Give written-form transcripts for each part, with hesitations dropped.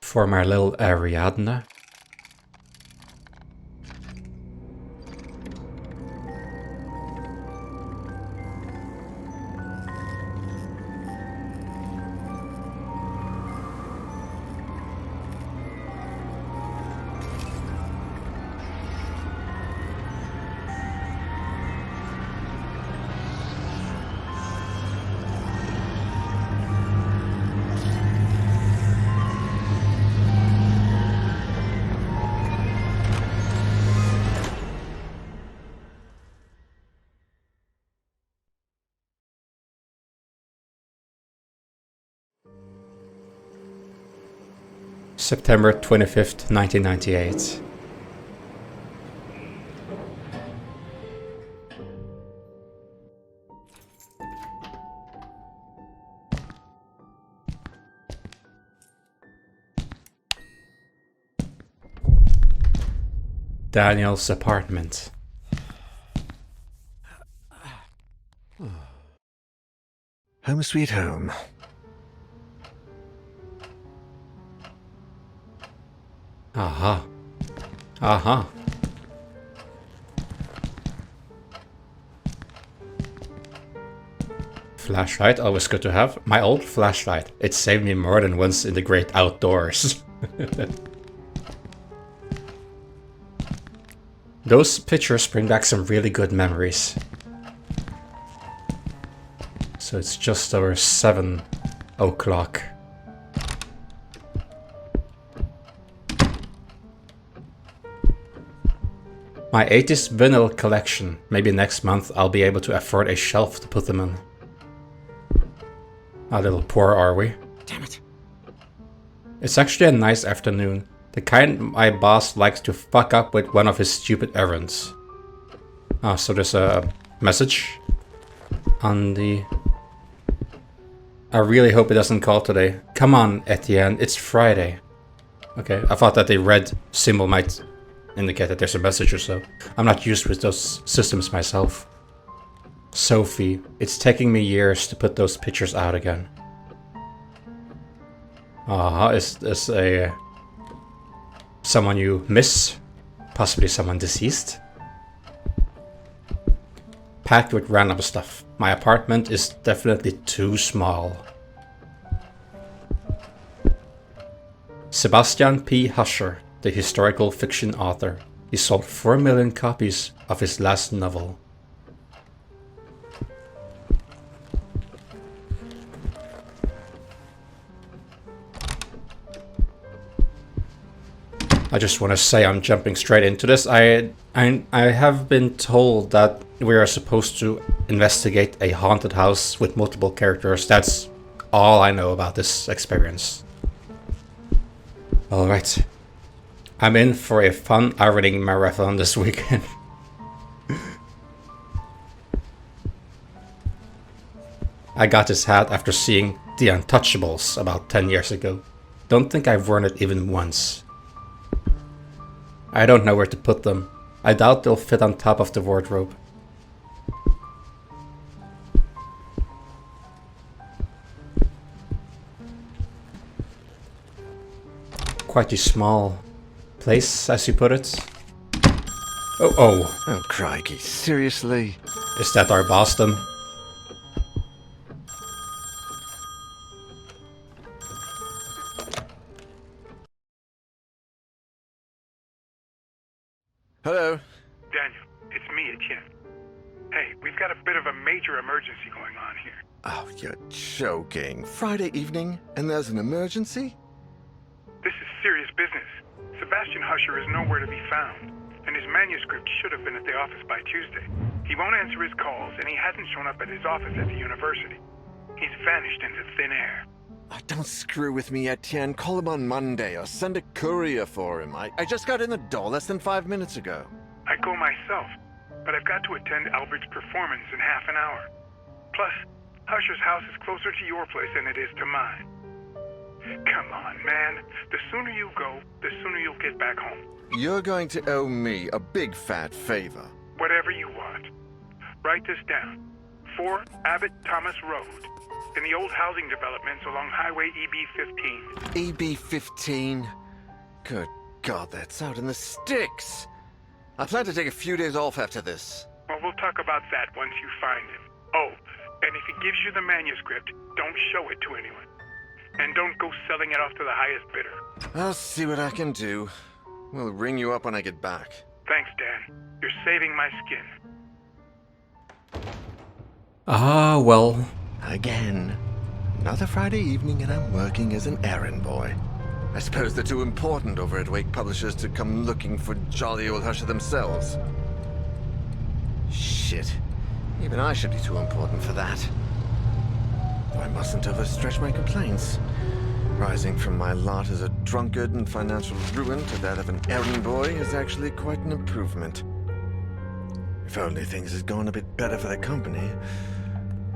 For my little Ariadne. September 25th, 1998. Daniel's apartment. Home sweet home. Aha. Aha. Flashlight, always good to have. My old flashlight. It saved me more than once in the great outdoors. Those pictures bring back some really good memories. So it's just over 7 o'clock. My 80s vinyl collection. Maybe next month I'll be able to afford a shelf to put them in. A little poor, are we? Damn it. It's actually a nice afternoon. The kind my boss likes to fuck up with one of his stupid errands. Ah, so there's a message on the... I really hope it doesn't call today. Come on, Etienne, it's Friday. Okay, I thought that the red symbol might indicate that there's a message or so. I'm not used with those systems myself. Sophie, it's taking me years to put those pictures out again. Is this a... someone you miss? Possibly someone deceased? Packed with random stuff. My apartment is definitely too small. Sebastian P. The historical fiction author. He sold 4 million copies of his last novel. I just want to say I'm jumping straight into this. I have been told that we are supposed to investigate a haunted house with multiple characters. That's all I know about this experience. Alright. I'm in for a fun ironing marathon this weekend. I got this hat after seeing The Untouchables about 10 years ago. Don't think I've worn it even once. I don't know where to put them. I doubt they'll fit on top of the wardrobe. Quite a small place, as you put it. Oh, crikey, seriously? Is that our Boston? Hello? Daniel, it's me, Etienne. Hey, we've got a bit of a major emergency going on here. Oh, you're joking. Friday evening, and there's an emergency? This is serious business. Sebastian Husher is nowhere to be found, and his manuscript should have been at the office by Tuesday. He won't answer his calls, and he hasn't shown up at his office at the university. He's vanished into thin air. Oh, don't screw with me, Etienne. Call him on Monday, or send a courier for him. I just got in the door less than 5 minutes ago. I'd go myself, but I've got to attend Albert's performance in half an hour. Plus, Husher's house is closer to your place than it is to mine. Come on, man. The sooner you go, the sooner you'll get back home. You're going to owe me a big fat favor. Whatever you want. Write this down. 4 Abbott Thomas Road, in the old housing developments along Highway EB-15. EB-15? Good God, that's out in the sticks. I plan to take a few days off after this. Well, we'll talk about that once you find him. Oh, and if he gives you the manuscript, don't show it to anyone. And don't go selling it off to the highest bidder. I'll see what I can do. We'll ring you up when I get back. Thanks, Dan. You're saving my skin. Ah, well. Again. Another Friday evening and I'm working as an errand boy. I suppose they're too important over at Wake Publishers to come looking for jolly old Husher themselves. Shit. Even I should be too important for that. Though I mustn't overstretch my complaints. Rising from my lot as a drunkard and financial ruin to that of an errand boy is actually quite an improvement. If only things had gone a bit better for the company,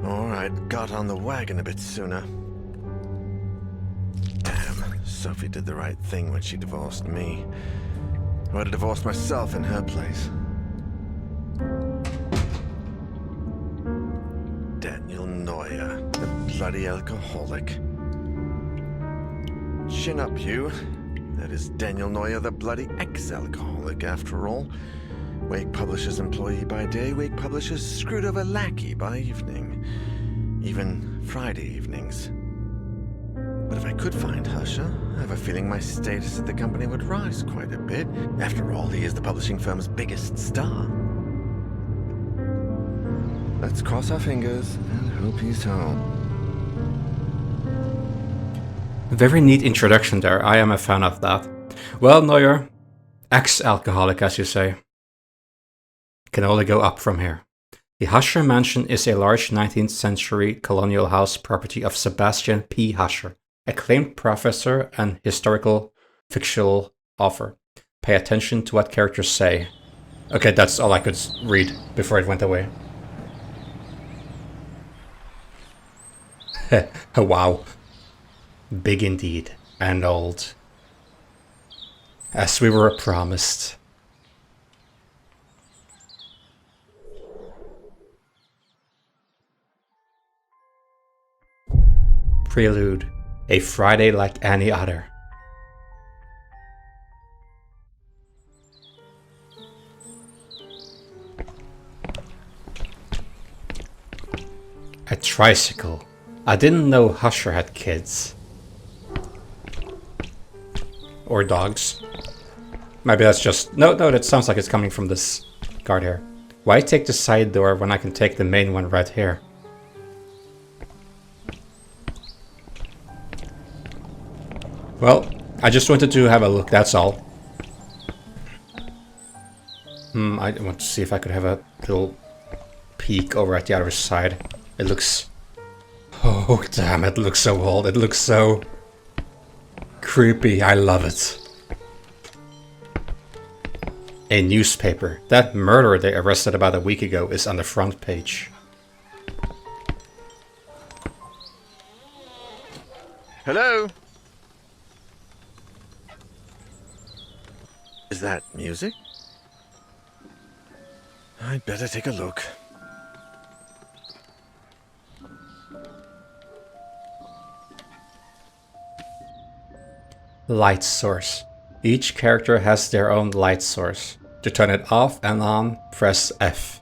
or I'd got on the wagon a bit sooner. Damn, Sophie did the right thing when she divorced me. I would have divorced myself in her place. Daniel Neuer, the bloody alcoholic. Chin up, you. That is Daniel Neuer, the bloody ex-alcoholic, after all. Wake Publishers employee by day, Wake Publishers screwed over lackey by evening. Even Friday evenings. But if I could find Husher, I have a feeling my status at the company would rise quite a bit. After all, he is the publishing firm's biggest star. Let's cross our fingers and hope he's home. Very neat introduction there. I am a fan of that. Well, Neuer, ex-alcoholic as you say, can only go up from here. The Husher Mansion is a large 19th century colonial house property of Sebastian P. Husher, acclaimed professor and historical fictional author. Pay attention to what characters say. Okay, that's all I could read before it went away. Wow. Big indeed, and old. As we were promised. Prelude, a Friday like any other. A tricycle. I didn't know Husher had kids. Or dogs. Maybe that's just... No, that sounds like it's coming from this guard here. Why take the side door when I can take the main one right here? Well, I just wanted to have a look, that's all. I want to see if I could have a little peek over at the other side. It looks... Oh, damn, it looks so old. It looks so... creepy. I love it. A newspaper. That murderer they arrested about a week ago is on the front page. Hello? Is that music? I'd better take a look. Light source. Each character has their own light source. To turn it off and on, press F.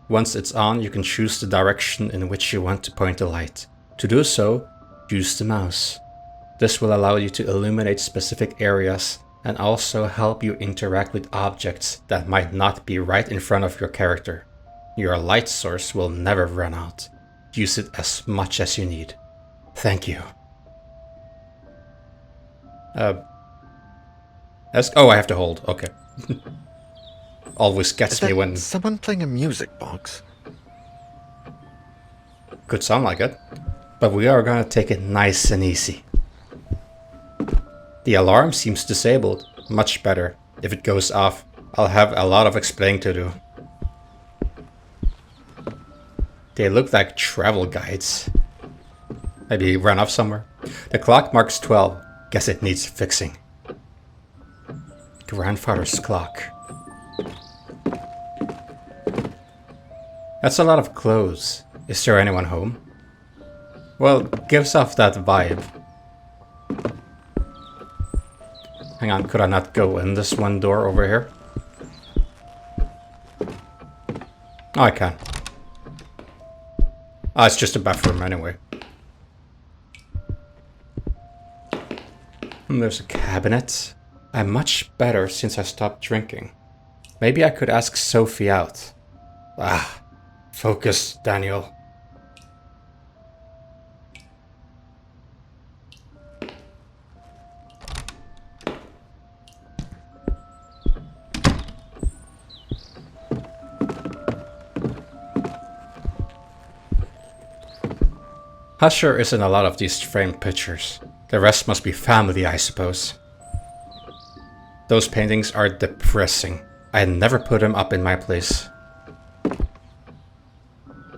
Once it's on, you can choose the direction in which you want to point the light. To do so, use the mouse. This will allow you to illuminate specific areas and also help you interact with objects that might not be right in front of your character. Your light source will never run out. Use it as much as you need. Thank you. Oh, I have to hold. Okay. Always gets me when... someone playing a music box? Could sound like it. But we are gonna take it nice and easy. The alarm seems disabled. Much better. If it goes off, I'll have a lot of explaining to do. They look like travel guides. Maybe he ran off somewhere. The clock marks 12. Guess it needs fixing. Grandfather's clock. That's a lot of clothes. Is there anyone home? Well, gives off that vibe. Hang on, could I not go in this one door over here? Oh, I can. Oh, it's just a bathroom anyway. There's a cabinet. I'm much better since I stopped drinking. Maybe I could ask Sophie out. Ah, focus, Daniel. Husher is in a lot of these framed pictures. The rest must be family, I suppose. Those paintings are depressing. I never put them up in my place.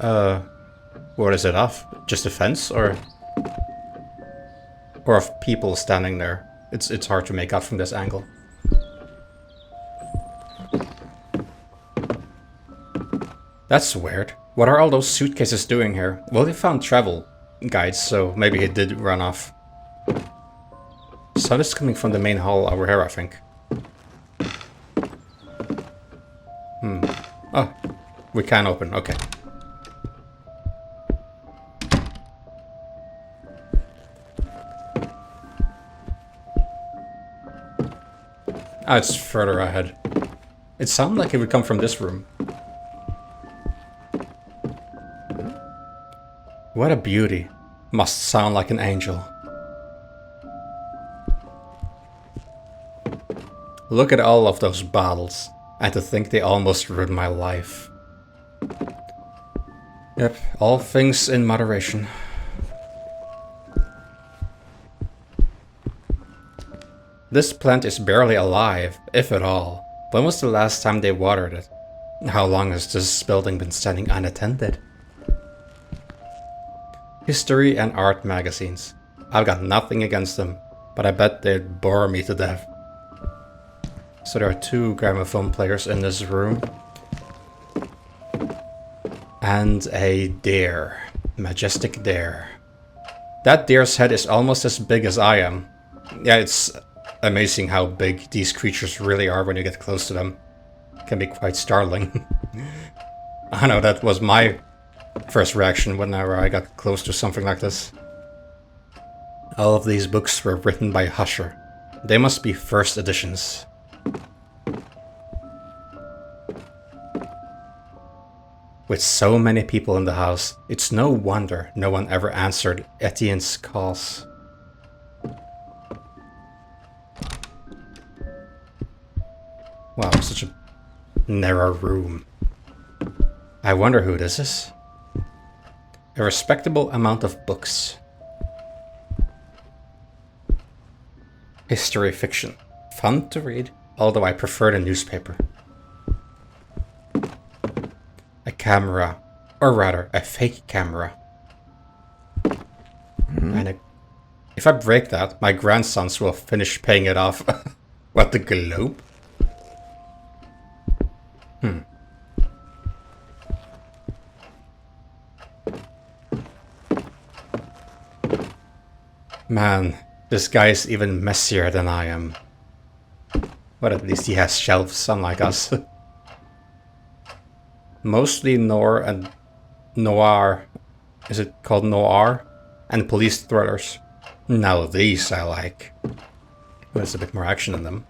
What is it of? Just a fence, or of people standing there? It's hard to make out from this angle. That's weird. What are all those suitcases doing here? Well, they found travel guides, so maybe he did run off. Sun is coming from the main hall over here, I think. Oh, we can open, okay. Ah, it's further ahead. It sounded like it would come from this room. What a beauty. Must sound like an angel. Look at all of those bottles. And to think they almost ruined my life. Yep, all things in moderation. This plant is barely alive, if at all. When was the last time they watered it? How long has this building been standing unattended? History and art magazines. I've got nothing against them, but I bet they'd bore me to death. So there are 2 gramophone players in this room. And a deer. Majestic deer. That deer's head is almost as big as I am. Yeah, it's amazing how big these creatures really are when you get close to them. It can be quite startling. I know that was my first reaction whenever I got close to something like this. All of these books were written by Husher. They must be first editions. With so many people in the house, it's no wonder no one ever answered Etienne's calls. Wow, such a narrow room. I wonder who this is. A respectable amount of books. History fiction. Fun to read, although I prefer the newspaper. A camera, or rather, a fake camera. And if I break that, my grandsons will finish paying it off. What, the globe? Man, this guy is even messier than I am. But at least he has shelves, unlike us. Mostly noir and noir. Is it called noir? And police thrillers. Now these I like. There's a bit more action in them.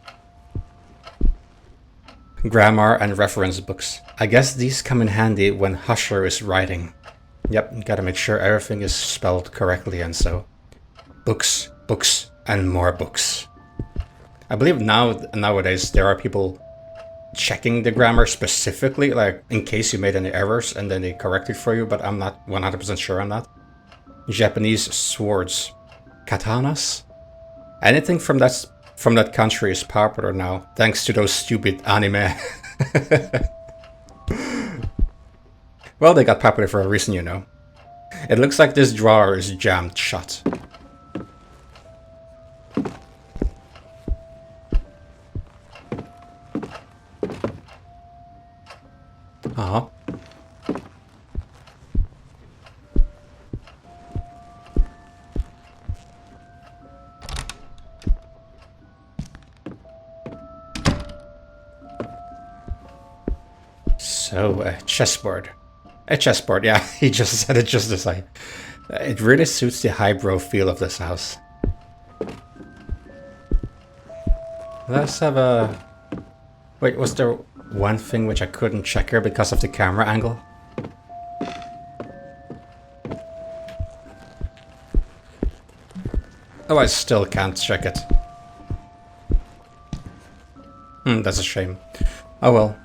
Grammar and reference books. I guess these come in handy when Husher is writing. Yep, gotta make sure everything is spelled correctly and so. Books, books, and more books. I believe nowadays there are people checking the grammar specifically, like in case you made any errors and then they correct it for you, but I'm not 100% sure on that. Japanese swords. Katanas? Anything from that country is popular now, thanks to those stupid anime. Well, they got popular for a reason, you know. It looks like this drawer is jammed shut. So, a chessboard. A chessboard, yeah, he just said it just as I... It really suits the highbrow feel of this house. Let's have a... Wait, was there one thing which I couldn't check here because of the camera angle? Oh, I still can't check it. That's a shame. Oh well.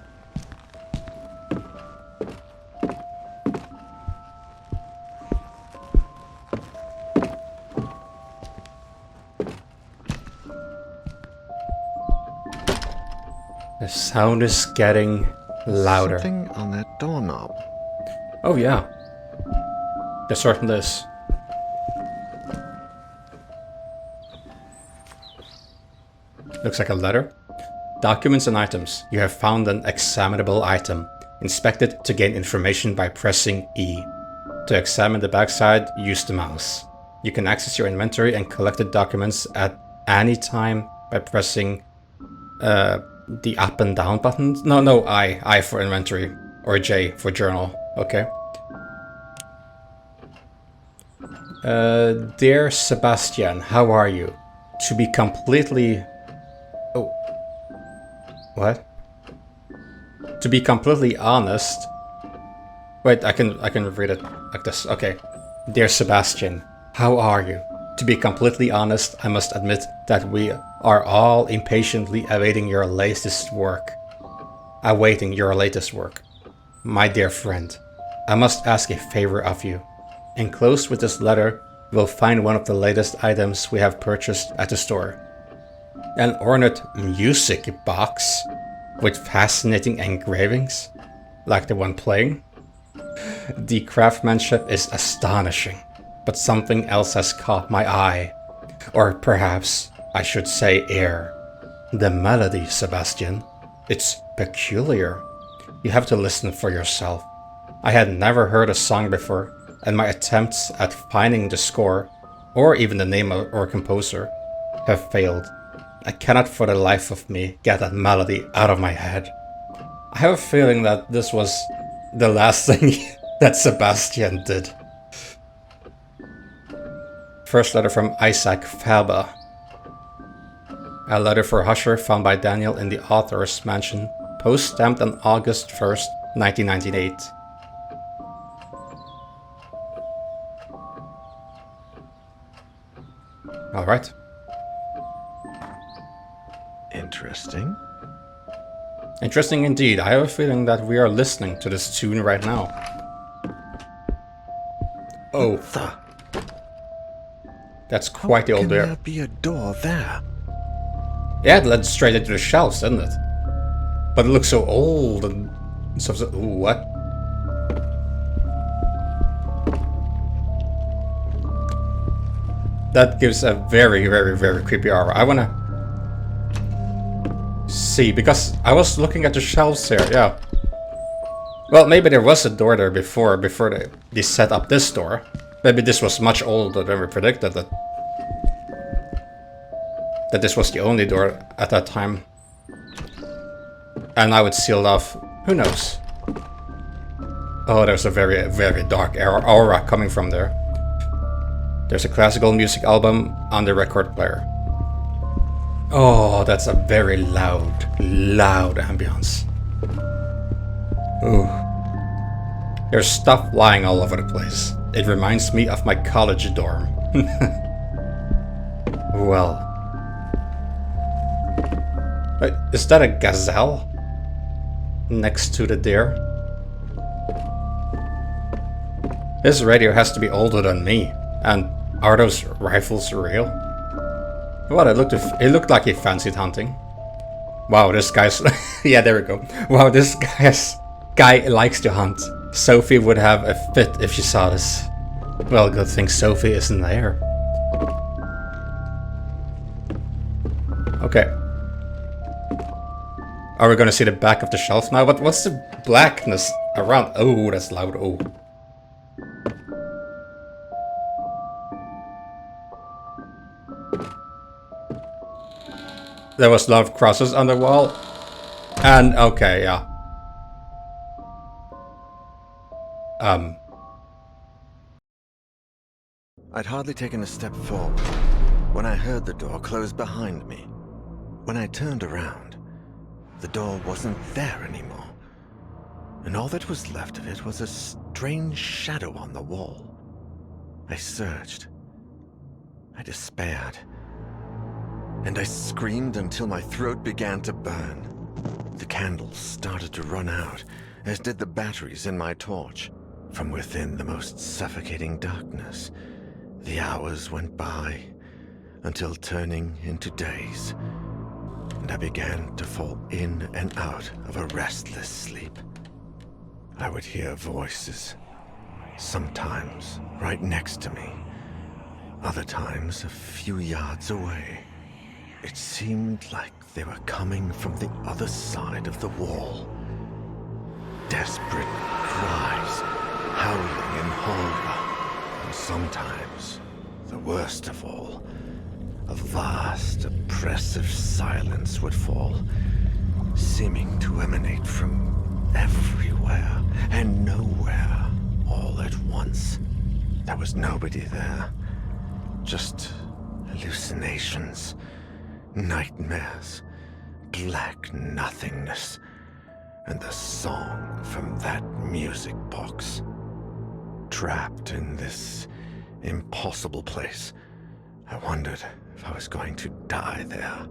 The sound is getting louder. Something on that doorknob. Oh yeah. There certainly is. Looks like a letter. Documents and items. You have found an examinable item. Inspect it to gain information by pressing E. To examine the backside, use the mouse. You can access your inventory and collected documents at any time by pressing the up and down buttons. No, I for inventory, or J for journal. Okay. Dear Sebastian, how are you? To be completely... Oh. What? To be completely honest... Wait, I can read it like this. Okay. Dear Sebastian, how are you? To be completely honest, I must admit that we are all impatiently awaiting your latest work. My dear friend, I must ask a favor of you. Enclosed with this letter, you will find one of the latest items we have purchased at the store. An ornate music box with fascinating engravings, like the one playing. The craftsmanship is astonishing, but something else has caught my eye. Or perhaps I should say ear. The melody, Sebastian. It's peculiar. You have to listen for yourself. I had never heard a song before, and my attempts at finding the score, or even the name or composer, have failed. I cannot for the life of me get that melody out of my head. I have a feeling that this was the last thing that Sebastian did. First letter from Isaac Faber. A letter for Husher found by Daniel in the author's mansion, post-stamped on August 1st, 1998. Alright. Interesting. Interesting indeed. I have a feeling that we are listening to this tune right now. Oh. That's quite the old Can there. there be a door there? Yeah, it led straight into the shelves, didn't it? But it looks so old and stuff. Ooh, what? That gives a very, very, very creepy aura. I wanna see, because I was looking at the shelves here, yeah. Well, maybe there was a door there before they set up this door. Maybe this was much older than we predicted, that this was the only door at that time. And now it's sealed off. Who knows? Oh, there's a very, very dark aura coming from there. There's a classical music album on the record player. Oh, that's a very loud ambience. Ooh. There's stuff lying all over the place. It reminds me of my college dorm. Well. Wait, is that a gazelle? Next to the deer? This radio has to be older than me. And are those rifles real? Well, it looked like he fancied hunting. Wow, this guy's... yeah, there we go. Wow, this guy likes to hunt. Sophie would have a fit if she saw this. Well, good thing Sophie isn't there. Okay. Are we gonna see the back of the shelf now? What's the blackness around? Oh, that's loud. Oh. There was love crosses on the wall. And, okay, yeah. I'd hardly taken a step forward when I heard the door close behind me. When I turned around, the door wasn't there anymore, and all that was left of it was a strange shadow on the wall. I searched. I despaired. And I screamed until my throat began to burn. The candles started to run out, as did the batteries in my torch. From within the most suffocating darkness, the hours went by, until turning into days, and I began to fall in and out of a restless sleep. I would hear voices, sometimes right next to me, other times a few yards away. It seemed like they were coming from the other side of the wall. Desperate cries, howling in horror, and sometimes, the worst of all, a vast, oppressive silence would fall, seeming to emanate from everywhere and nowhere all at once. There was nobody there, just hallucinations, nightmares, black nothingness, and the song from that music box. Trapped in this impossible place, I wondered if I was going to die there.